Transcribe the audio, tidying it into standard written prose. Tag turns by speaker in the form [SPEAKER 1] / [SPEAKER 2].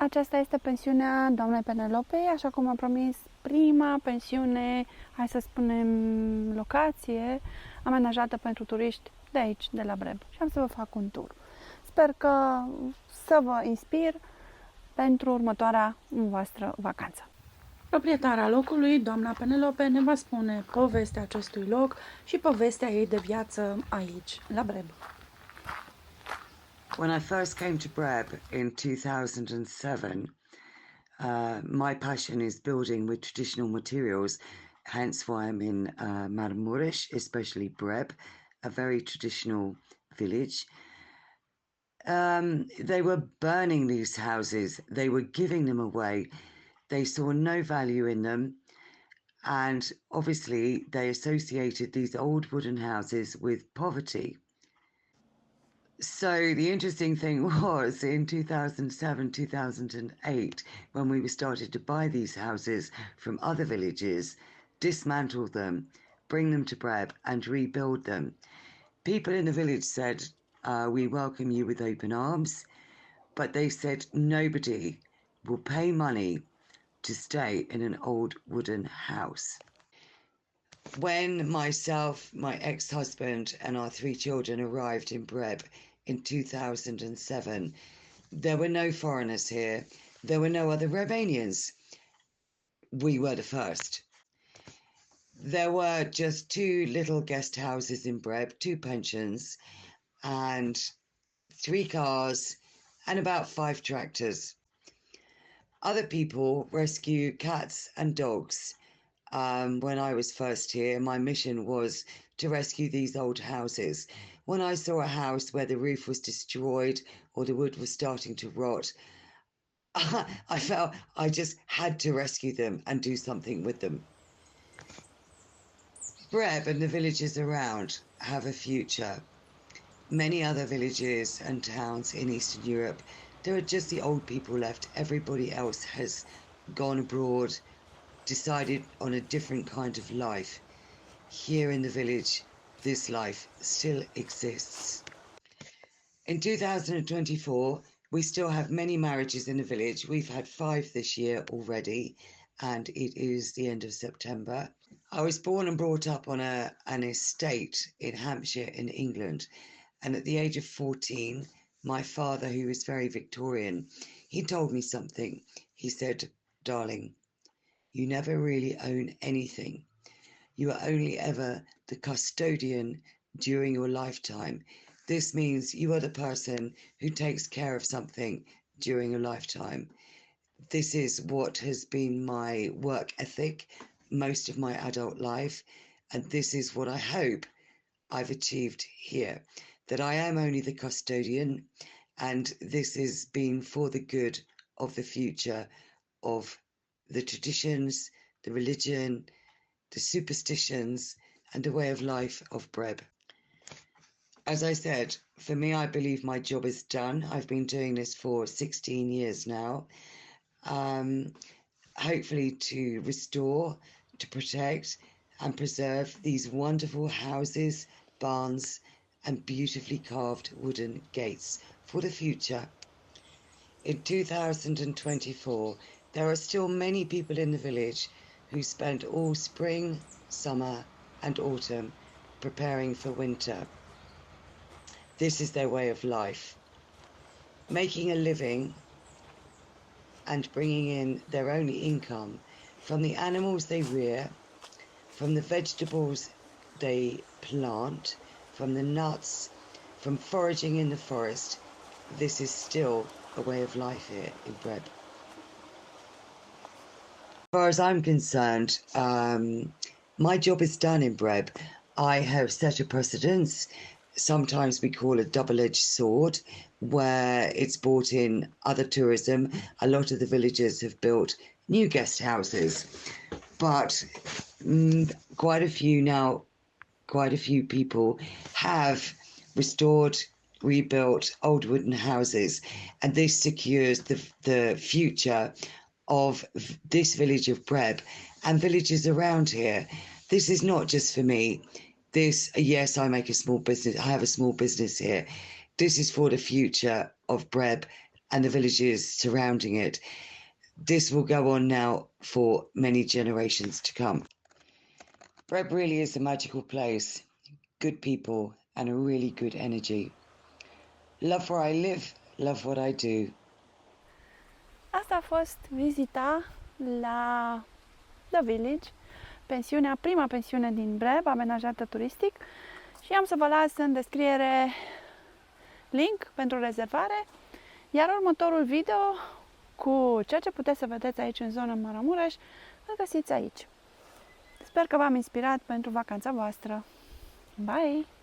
[SPEAKER 1] Aceasta este pensiunea doamnei Penelope, așa cum am promis, prima pensiune, hai să spunem, locație amenajată pentru turiști de aici, de la Breb. Și am să vă fac un tur. Sper că să vă inspir pentru următoarea voastră vacanță. Proprietara locului, doamna Penelope, ne va spune povestea acestui loc și povestea ei de viață aici, la Breb.
[SPEAKER 2] When I first came to Breb in 2007, my passion is building with traditional materials, hence why I'm in Maramures, especially Breb, a very traditional village. They were burning these houses, they were giving them away, they saw no value in them, and obviously they associated these old wooden houses with poverty. So the interesting thing was in 2007, 2008, when we started to buy these houses from other villages, dismantle them, bring them to Breb and rebuild them. People in the village said, we welcome you with open arms, but they said nobody will pay money to stay in an old wooden house. When myself, my ex-husband and our 3 children arrived in Breb in 2007, there were no foreigners here. There were no other Romanians. We were the first. There were just 2 little guest houses in Breb, 2 pensions, and 3 cars, and about 5 tractors. Other people rescue cats and dogs. When I was first here, my mission was to rescue these old houses. When I saw a house where the roof was destroyed or the wood was starting to rot, I felt I just had to rescue them and do something with them. Breb and the villages around have a future. Many other villages and towns in Eastern Europe, there are just the old people left. Everybody else has gone abroad, decided on a different kind of life. Here in the village, this life still exists. In 2024, we still have many marriages in the village. We've had 5 this year already, and it is the end of September. I was born and brought up on an estate in Hampshire in England, and at the age of 14, my father, who was very Victorian, he told me something. He said, "Darling, you never really own anything. You are only ever the custodian during your lifetime. This means you are the person who takes care of something during your lifetime." This is what has been my work ethic most of my adult life, and this is what I hope I've achieved here, that I am only the custodian, and this has been for the good of the future of the traditions, the religion, the superstitions, and the way of life of Breb. As I said, for me, I believe my job is done. I've been doing this for 16 years now, hopefully to restore, to protect, and preserve these wonderful houses, barns, and beautifully carved wooden gates for the future. In 2024, there are still many people in the village who spend all spring, summer, and autumn preparing for winter. This is their way of life, making a living and bringing in their only income from the animals they rear, from the vegetables they plant, from the nuts, from foraging in the forest. This is still a way of life here in Breb. As far as I'm concerned, my job is done in Breb. I have set a precedence. Sometimes we call a double-edged sword, where it's brought in other tourism. A lot of the villagers have built new guest houses, but quite a few people have restored, rebuilt old wooden houses, and this secures the future of this village of Breb and villages around here. This is not just for me. Yes, I make a small business. I have a small business here. This is for the future of Breb and the villages surrounding it. This will go on now for many generations to come. Breb really is a magical place, good people, and a really good energy. Love where I live, love what I do.
[SPEAKER 1] Asta a fost vizita la The Village, prima pensiune din Breb, amenajată turistic, și am să vă las în descriere link pentru rezervare, iar următorul video cu ceea ce puteți să vedeți aici în zona Maramureș îl găsiți aici. Sper că v-am inspirat pentru vacanța voastră. Bye!